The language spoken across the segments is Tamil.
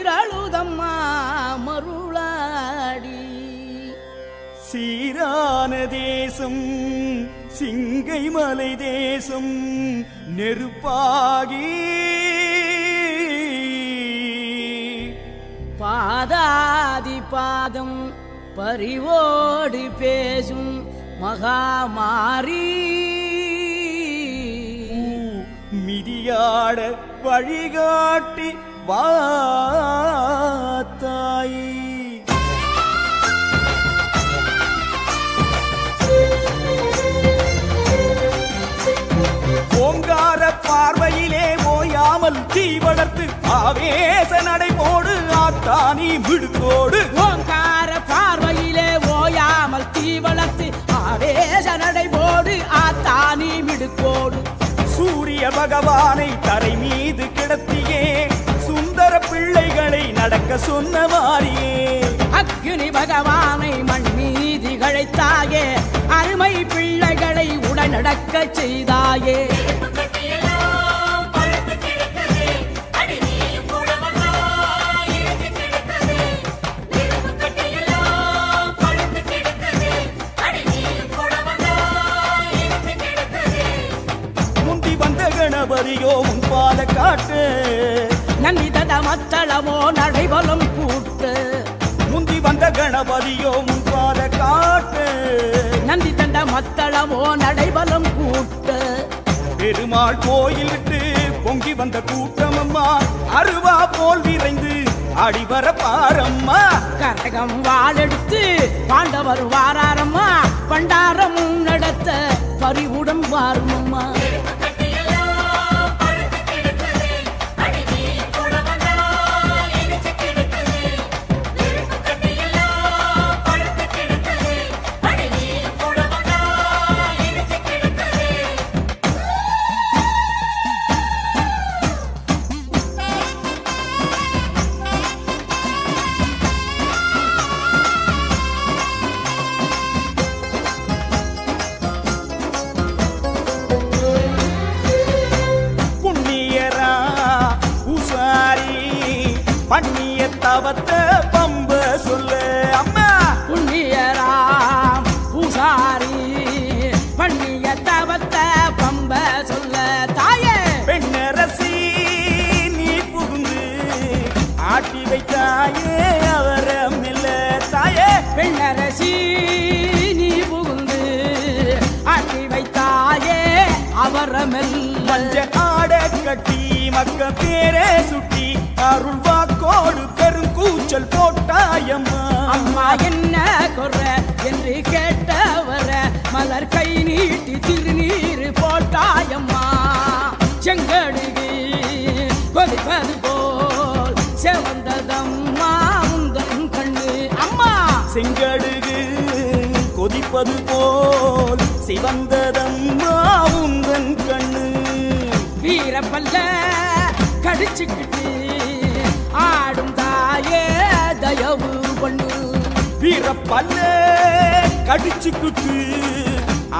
கண்ணீரழுதம்மா மருளாடி. சீரான தேசம் சிங்கை மலை தேசம் நெருப்பாகி பாதாதி பாதம் பரிவோடு பேசும் மகாமாரி மிதியாட வழிகாட்டி வாத்தாயி. ஓங்கார பார்வையிலே ஓயாமல் தீ வளர்த்து ஆவேச நடை போடு ஆத்தானி விடுதோடு. ஓங்கார பார்வையிலே ஓயாமல் தீ வளர்த்து ஆவேச நடை போடு ஆத்தானி மிடுக்கோடு. சூரிய பகவானை தரை மீது கிடத்தியே சுந்தர பிள்ளைகளை நடக்க சொன்ன மாறியே. அக்னி பகவானை மண் மீது கழைத்தாயே அருமை பிள்ளைகளை உடனடக்க செய்தாயே. முந்தி வந்த கணபதியோ உன் பாத காட்டு நன்றி தத மத்தளமோ நடைபலம் கூட்டு. முந்தி வந்த கணபதியோ உன் பாத காட்டு நந்தி தண்ட மத்தளமோ நடைபலம் கூட்டு. பெருமாள் கோயில் விட்டு பொங்கி வந்த கூட்டம் அம்மா அருவா போல் விரைந்து அடிவர பாரம்மா. கரகம் வாழெடுத்து பாண்டவர் வாராரம்மா பண்டாரம் நடத்த பறிவுடன் வாருமம்மா. பண்ணிய தவத்த பம்ப சொல்ல அம்மா. புண்ணியராம் பூசாரி பண்ணிய தவத்த பம்ப சொல்ல தாயே. பெண்ணரசி நீ புகுந்து ஆட்டி வைத்தாயே அவரமில்ல தாயே. பெண்ணரசி நீ புகுந்து ஆட்டி வைத்தாயே அவரமெல்ல. ஆட கட்டி மக்க பேரே சுட்டி அருள் வாக்கோடு பெருங்கூச்சல் போட்டாயம்மா. அம்மா என்ன கொற என்று கேட்டவர மலர் கை நீட்டி திருநீர் போட்டாயம்மா. செங்கடுகி கொதிப்பது போல் செவந்ததம்மா உந்தன் கண்ணு அம்மா. செங்கடுகு கொதிப்பது போல் சிவந்ததம்மா உந்தன் கண்ணு. வீரப்பல்ல கடிச்சுக்கிட்டு ஆடும் தாயே தயவு பண்ணு. வீரப்பல்ல கடிச்சுக்கிட்டு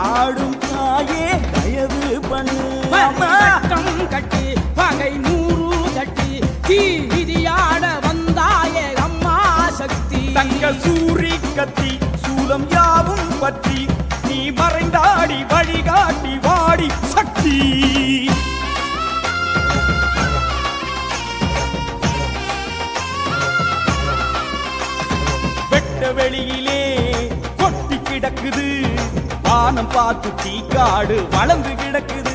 ஆடும் தாயே தயவு பண்ணு. பட்டம் கட்டி பகை 100 தட்டி தீதியாட வந்தாயே அம்மா சக்தி. தங்க சூரி கத்தி சூலம் யாவும் பற்றி நீ மறைந்தாடி வழிகாட்டி வாடி சக்தி. வெளியிலே கொட்டி கிடக்குது வானம் பார்த்து தீக்காடு வளர்ந்து கிடக்குது.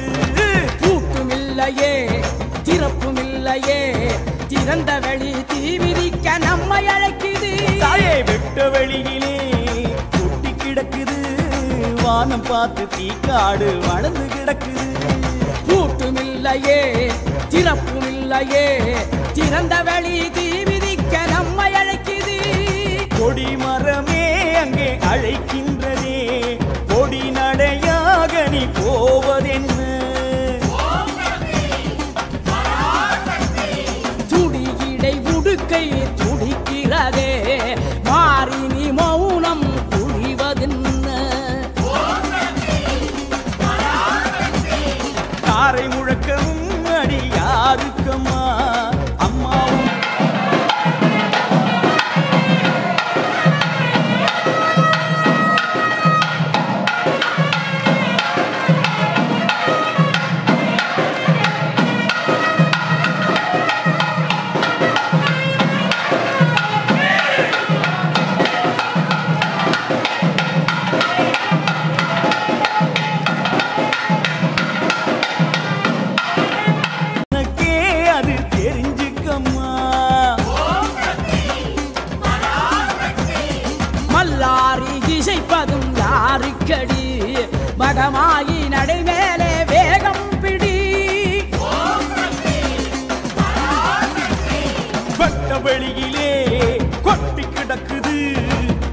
கூட்டும் இல்லையே திறப்பும் இல்லையே திறந்த வெளி தீ விதிக்க நம்மை அழைக்குது. தாயே வெட்ட வெளியிலே கொட்டி கிடக்குது வானம் பார்த்து தீக்காடு வளர்ந்து கிடக்குது. கூட்டும் இல்லையே திறப்பும் இல்லையே திறந்த வெளி தீ விதிக்க நம்மை அழைக்குது. கொடி மரமே அங்கே அழைக்கின்றதே கொடி நடையாக நீ போவதென்ன. துடியிடை உடுக்கை துடிக்கிறதே மாறினி மௌனம் துணிவதென்ன. தாரை முழக்கமும் அடி யாருக்கம்மா அம்மாவும் வேகமாகி நடைமேலே வேகம் பிடி வெட்ட வெளியிலே கொட்டி கிடக்குது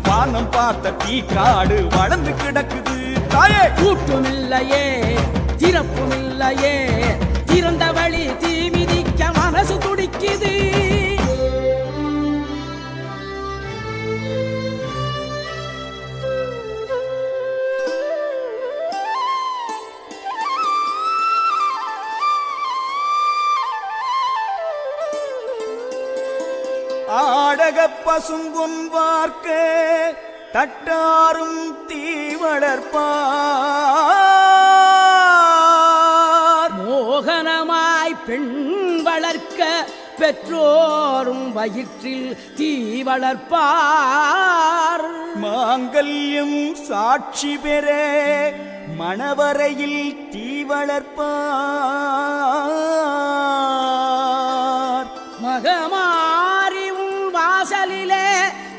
வானம் பார்த்த தீக்காடு வளர்ந்து கிடக்குது தாயே கூட்டுமில்லையே திறப்புமில்லையே திறந்த வழி தீ மிதிக்க மனசு துடிக்குது ஆடக பசும்பொன் பார்க்க தட்டாரும் தீ வளர்ப்பார் மோகனமாய் பெண் வளர்க்க பெற்றோரும் வயிற்றில் தீ வளர்ப்பார் மாங்கல்யம் சாட்சி பெற மணவரையில் தீ வளர்ப்பார் மகமாரி உன் வாசலிலே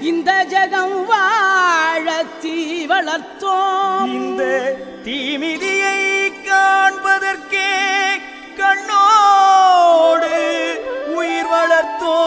இந்த ஜகம் வாழ தீ வளர்த்தோம் இந்த தீமிதியை காண்பதற்கே கண்ணோடு உயிர் வளர்த்தோம்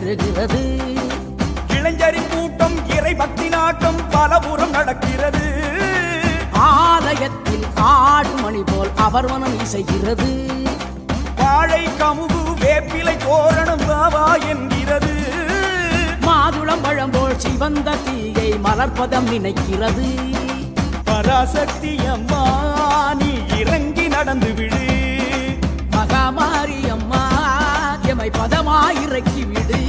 பெறுகிறது. இளைஞரின் கூட்டம் இறை பக்தி நாட்டம் பலபுறம் நடக்கிறது. ஆலயத்தில் ஆடும் மணி போல் அவர் மனம் இசைகிறது. வாழை கமுகு வேப்பிலை தோரணம் பாவா என்கிறது. மாதுளம் பழம்போல் சிவந்த தீயை மலர்ப்பதம் நினைக்கிறது. பராசக்தி அம்மா நீ இறங்கி நடந்து விடு. மகாமாரி அம்மா எமை பதமாயிறக்கி விடு.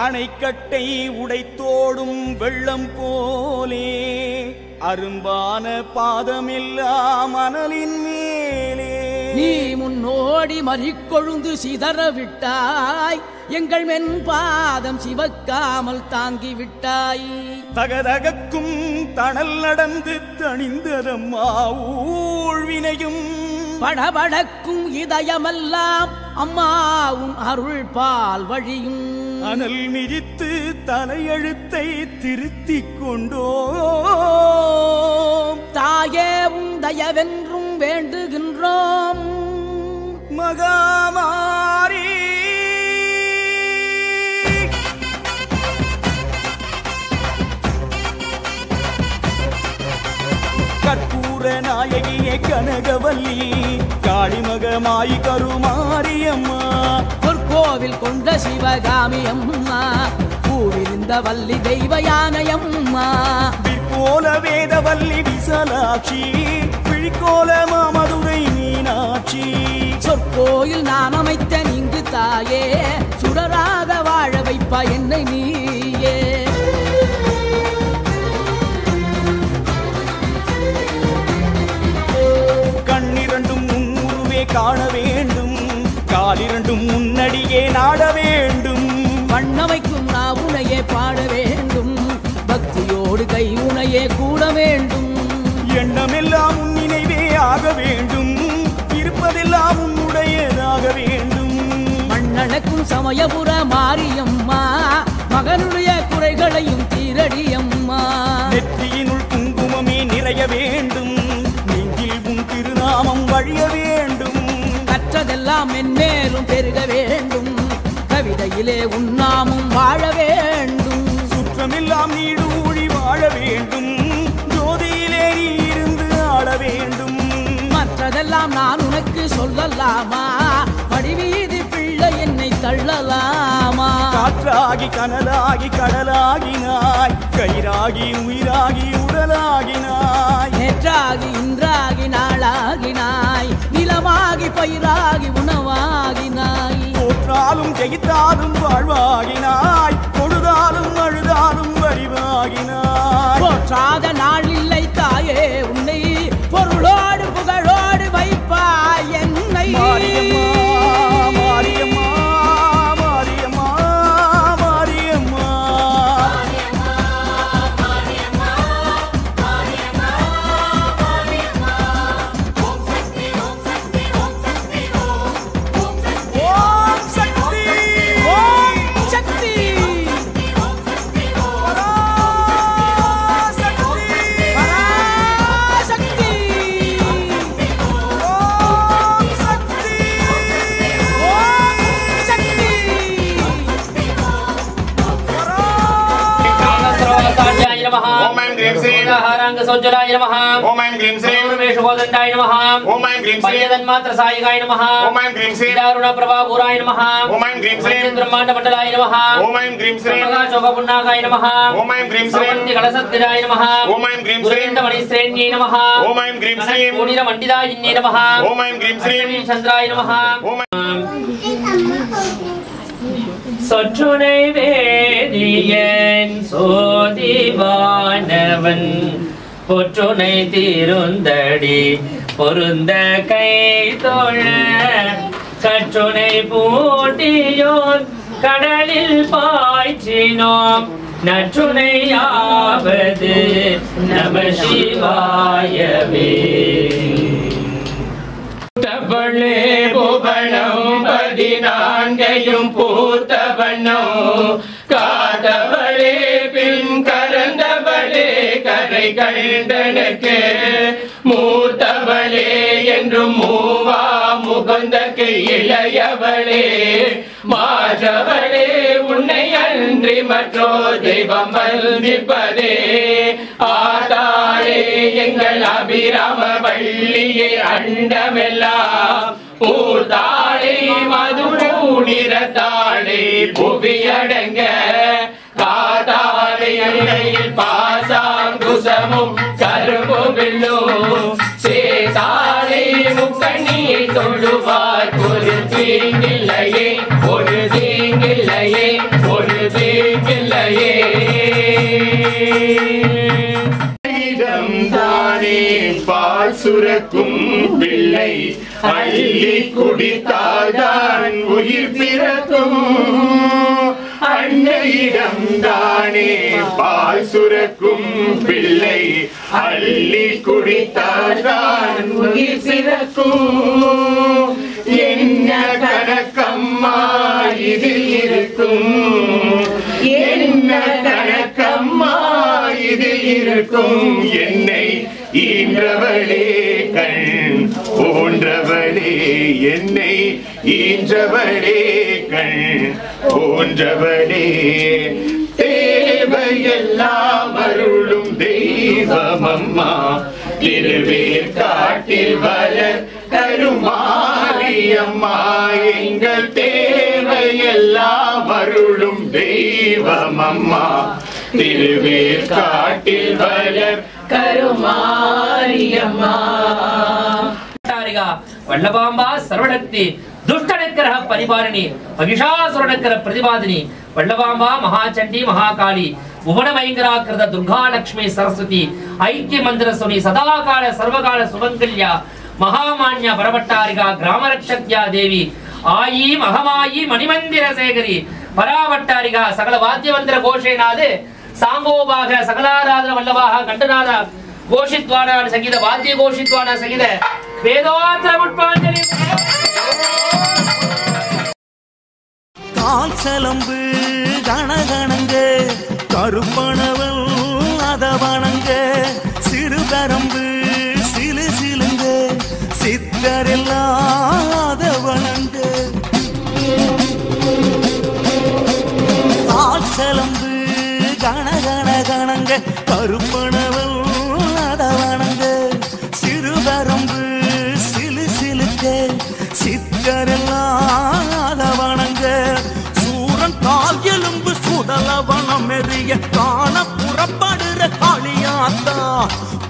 அணைக்கட்டை உடைத்தோடும் வெள்ளம் போலே அரும்பான பாதமெல்லாம் மணலின் மேலே நீ முன்னோடி மறிக்கொழுந்து சிதற விட்டாய். எங்கள் மென்பாதம் சிவக்காமல் தாங்கி விட்டாய். தகதகக்கும் தணல் நடந்து தணிந்ததம்மா ஊழ்வினையும். படபடக்கும் இதயமெல்லாம் அம்மாவும் அருள் பால் வழியும். அனல் மிதித்து தலையெழுத்தை திருத்திக் கொண்டோ தாயே உன் தயவென்றும் வேண்டுகின்றோம். மகாமாரி கற்பூர நாயகியே கனகவல்லி காளிமகமாயி கருமாரியம்மா. பொற்கோவில் கொண்ட சிவகாமி அம்மா பூவிருந்த வள்ளி தெய்வ யானையம்மா. விற்கோல வேதவல்லி விசாலாட்சி விழிக்கோல மாமதுரை மீனாட்சி. சொற்கோயில் நான் அமைத்த இங்கு தாயே சுடராக வாழ வைப்பா என்னை நீயே. கண்ணிரண்டும் முன்னுருவே காண வேண்டும். காலிரண்டும் முன்னடியே நாட வேண்டும். வண்ணமைக்கும் நான் உனையே பாட வேண்டும். பக்தியோடு கை உனையே கூட வேண்டும். எண்ணமெல்லாம் உன் நினைவே ஆக வேண்டும். இருப்பதெல்லாம் உன்னுடையதாக வேண்டும். மண்ணனக்கும் சமயபுர மாரியம்மா மகனுடைய குறைகளையும் தீரடியம்மா. நெற்றியினுள் குங்குமமே நிறைய வேண்டும். நெஞ்சில் உன் திருநாமம் வழிய வேண்டும். கற்றதெல்லாம் மென்மேலும் பெருக வேண்டும். கவிதையிலே உன்னாமும் வாழ வேண்டும். சுற்றமெல்லாம் நீடு ஊழி வாழ வேண்டும். ஜோதியிலே நீ இருந்து ஆள வேண்டும். மற்றதெல்லாம் நான் உனக்கு சொல்லலாமா? படிவீதி பிள்ளை என்னை தள்ளலாமா? காற்றாகி கனலாகி கடலாகினாய். கயிறாகி உயிராகி உடலாகினாய். நேற்றாகி இன்றாகி நாளாகினாய். நிலமாகி பயிராகி உணவாகினாய். தோற்றாலும் ஜெயித்தாலும் வாழ்வாகினாய். பொழுதாலும் அழுதாலும் வடிவாகினாய். போற்றாத நாள் இல்லை தாயே உன்னை பொருளோடு புகழோடு வைப்பாய் என்னை. மாரியம்மா மாரியம்மா மாரியம்மா மாரியம்மா. ஓம் சக்தி ஓம் சக்தி பராசக்தி. ஓம் சக்தி ஓம் சக்தி. कालस्रवसाध्याय नमः। ओम ऐं ग्रीं श्रीं हारांगसोज्ज्वलाय नमः। ओम ऐं ग्रीं श्रीं पूर्णमेषुकोदण्डाय नमः। ओम ऐं ग्रीं श्रीं पञ्चतन्मात्रसायिकाय नमः। ओम ऐं ग्रीं श्रीं दारुणप्रभापूराय नमः। ओम ऐं ग्रीं श्रीं ब्रह्माण्डमण्डलाय नमः। ओम ऐं ग्रीं श्रीं प्रकाशोपपुण्णाकाय नमः। ओम ऐं ग्रीं श्रीं कलसद्धिराय नमः। ओम ऐं ग्रीं श्रीं गुरुविन्दमणिश्रेण्यै नमः। ओम ऐं ग्रीं श्रीं कोटिरमण्डितायिन्यै नमः। ओम ऐं ग्रीं श्रीं चन्द्राय नमः। ओम சொற்றுனை வேதியன் சோதிவானவன் பொற்றுனை தீருந்தடி பொருந்த கை தோழ கற்றுனை பூட்டியோன் கடலில் பாய்ச்சினோம் நற்றுணையாவது நம சிவாயவே. உள்ளே புவனம் 14 பூத்த வண்ணம் காதவளே பின் கரந்தவளே கரை கண்டனுக்கு மூத்தவளே என்றும் மூவா முகந்தக்கு இளையவளே மாற்றவளே உன்னை அன்றி மற்றோ தெய்வம் வந்திப்பதே ஆதாளே எங்கள் அபிராம வள்ளியை அண்டமெல்லாம் ஊர்தாளே மது நிறத்தாளே புவியடங்க காதாளே எல்லையில் பாசாங்குசமும் கரும்பு வில்லும் சேதாளே முக்கணியை தொழுவார் ஒரு தீங்கில்லையே ஒரு தீங்கில்லையே ஒரு தீங்கில்லையே தானே பால் சுரக்கும் பிள்ளை அள்ளி குடித்தால்தான் உயிர் பிறக்கும் அன்னையிடம் தானே பால் சுரக்கும் பிள்ளை அள்ளி குடித்தால்தான் உயிர் பிறக்கும் என்ன கணக்கம்மா இது இருக்கும் என்ன கணக்கம்மா இது இருக்கும் என்னை ஈன்றவளே கண் போன்றவளே என்னை ஈன்றவளே கண் போன்றவளே தேவையெல்லாம் அருளும் தெய்வமம்மா திருவேற்காட்டில் வளர் கருமாரியம்மா எங்கள் தேவையெல்லாம் அருளும் தெய்வமம்மா திருவேற்காட்டில் வளர் கருமாரியம்மா வல்லபாம்பா சர்வசக்தி துஷ்டனக்கிரக பரிபாலினி மகிஷாசுரனக்கிர பிரதிபாதினி வல்லபாம்பா மகாச்சண்டி மகாகாளி புவனமயங்கராக்கிருத துர்கா லட்சுமி சரஸ்வதி ஐக்கிய மந்திர சுனி சதாகால சர்வகால சுமங்கல்யா மகாமான்யா பரவட்டாரிகா கிராமரக்ஷக்யா தேவி ஆயி மகமாயி மணிமந்திர சேகரி பராவட்டாரிகா சகல வாத்திய மந்திர கோஷேனாது சாங்கோபாக சகலாராதன வல்லபாக கண்டநாத கோஷித்வான சங்கீத வாத்திய கோஷித்வான சங்கீத வேதோத்திர புஷ்பாஞ்சலி கால் சலம்பு கணகணங்க கருப்பணவன் அதவணங்க சிறுதரம்பு சிலு சிலுங்க சித்தரெல்லாம் அதவணங்க கால் சலம்பு கணகணகணங்க கருப்பணவன் அதவணங்க சிறுதரம்பு சிலு சிலுங்க சித்தரெல்லாம் அதவணங்க சூரன் கால் எலும்பு சுடலவனம் எறிய காண புறப்படுற காளியாத்தா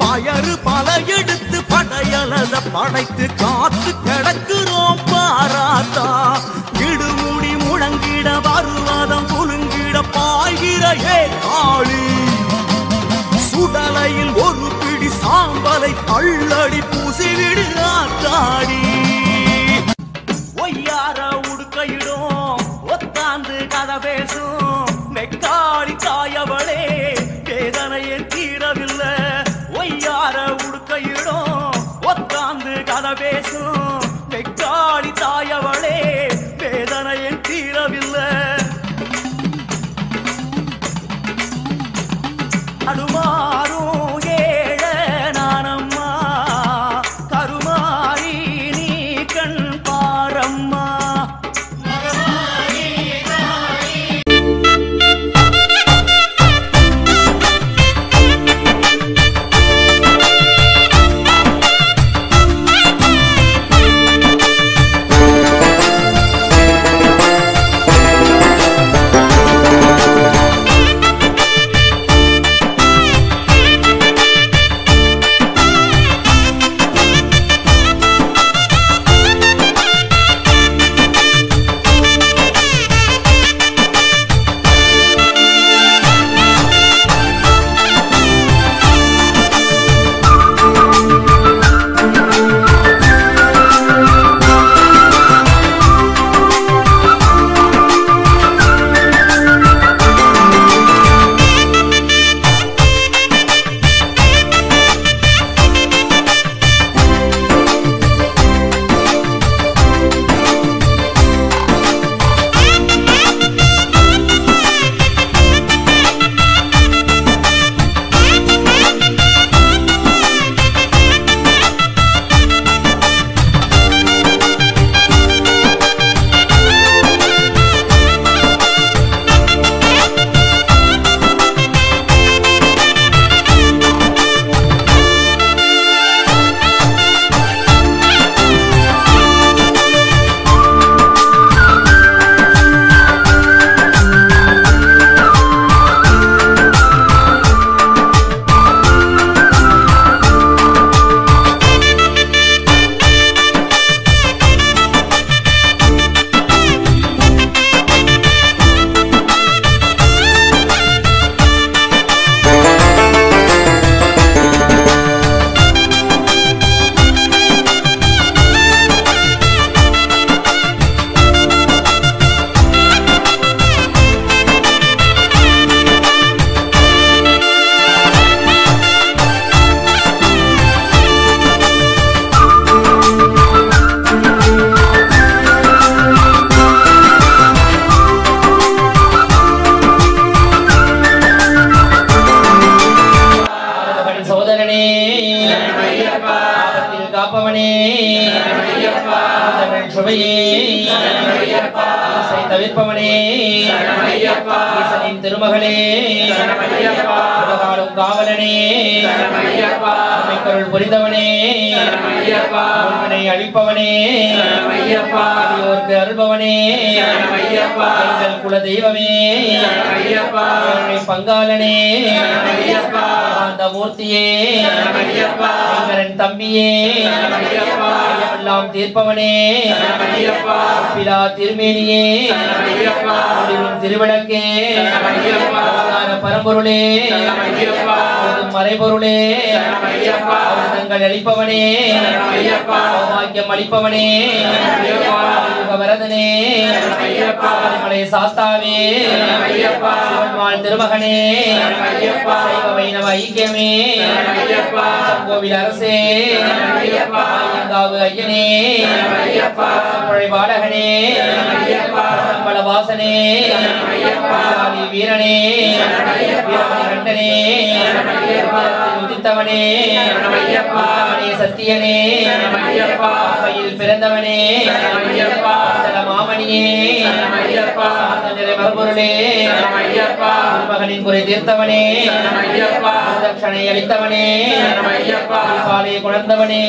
பயறு பல எடுத்து படையலத படைத்து காத்து கிடக்குறோம் பாராத்தா இடுமுடி முழங்கிட வருவதம் குலுங்கிட பாய்கிற ஏ காளி சுடலையில் ஒரு பிடி சாம்பலை தள்ளடி பூசிவிடு ஆத்தாடி ஒய்யார உடுக்கையிடும் ஒத்தாந்து கதை பேசும் நெக்காடி தாயவளே வேதனையே தீரவில்லை ஒய்யார உடுக்கையிடும் ஒத்தாந்து கதை பேசும் நெக்காடி தாயவளே வேதனையே தீரவில்லை அடுமாறும் ஏழ நானம்மா கருமாரி நீ கண் பாரம்மா காப்பவனே சுவையே தவிர்ப்பவனே ஈசனின் திருமகளே உலகாலும் காவலனே கருள் புரிந்தவனே உண்மனை அழிப்பவனே அருள்பவனே எங்கள் குல தெய்வமே பங்காளனே அந்த மூர்த்தியே எங்களின் தம்பியே எல்லாம் தீர்ப்பவனே பிலா திருமேனியே திருவிளக்கே பரம்பொருளே மறைபொருளே தங்கள் அளிப்பவனே சௌபாகியம் அளிப்பவனே வரதனே மலை சாஸ்தாவே சிவன்மாள் திருமகனே சைவ வைணவ ஐக்கியமே கோவில் அரசே ஐயனே பாடகனே வாசனே வீரனே கண்டனே உதித்தவனே சத்தியனே பையில் பிறந்தவனே மாமணியே மறுபொருளே மகனின் குறை தீர்த்தவனே தட்சணை அளித்தவனே பாலையை குணர்ந்தவனே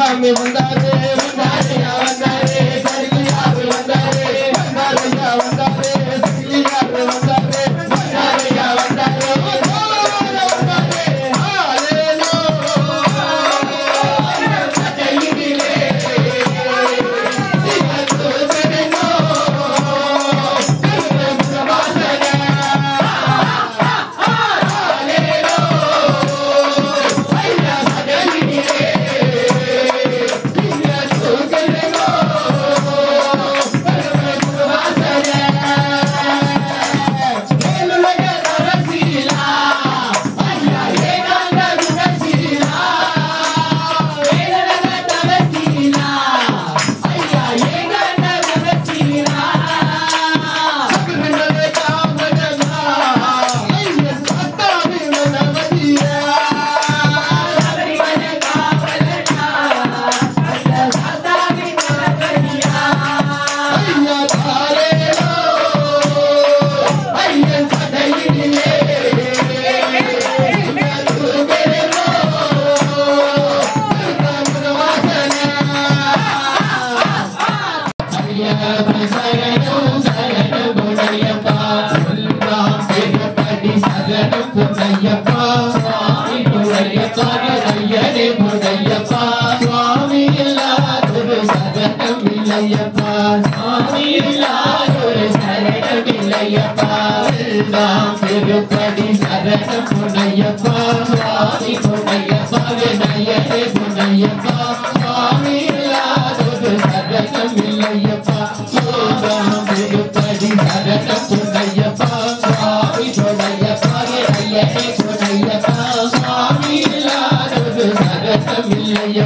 சாமி வந்தாரு வந்தாரையா வந்தாரு சரியாரு வந்தாரு வந்தாரையா வந்தாரு சரியாரு வந்தாரு வந்தாரையா வந்தாரு வந்தாரு ஹalleluya சதையிலே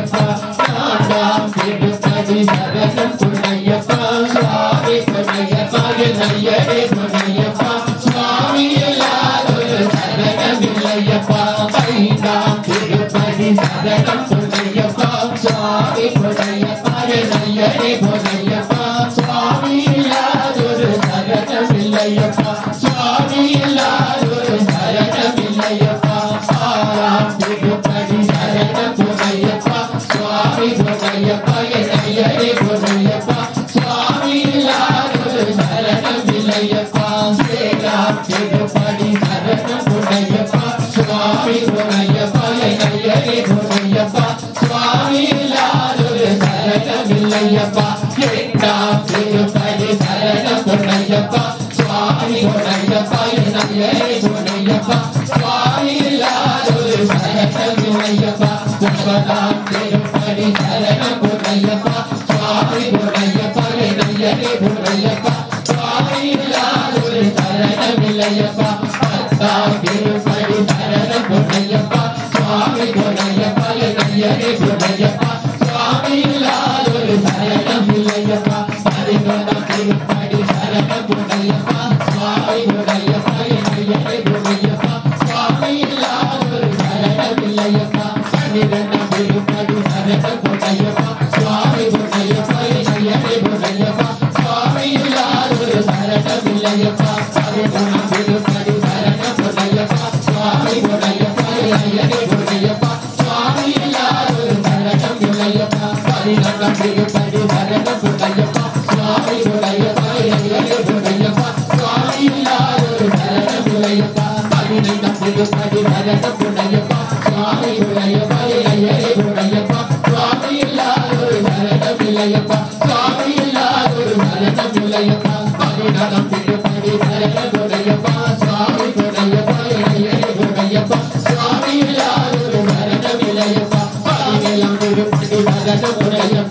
Swami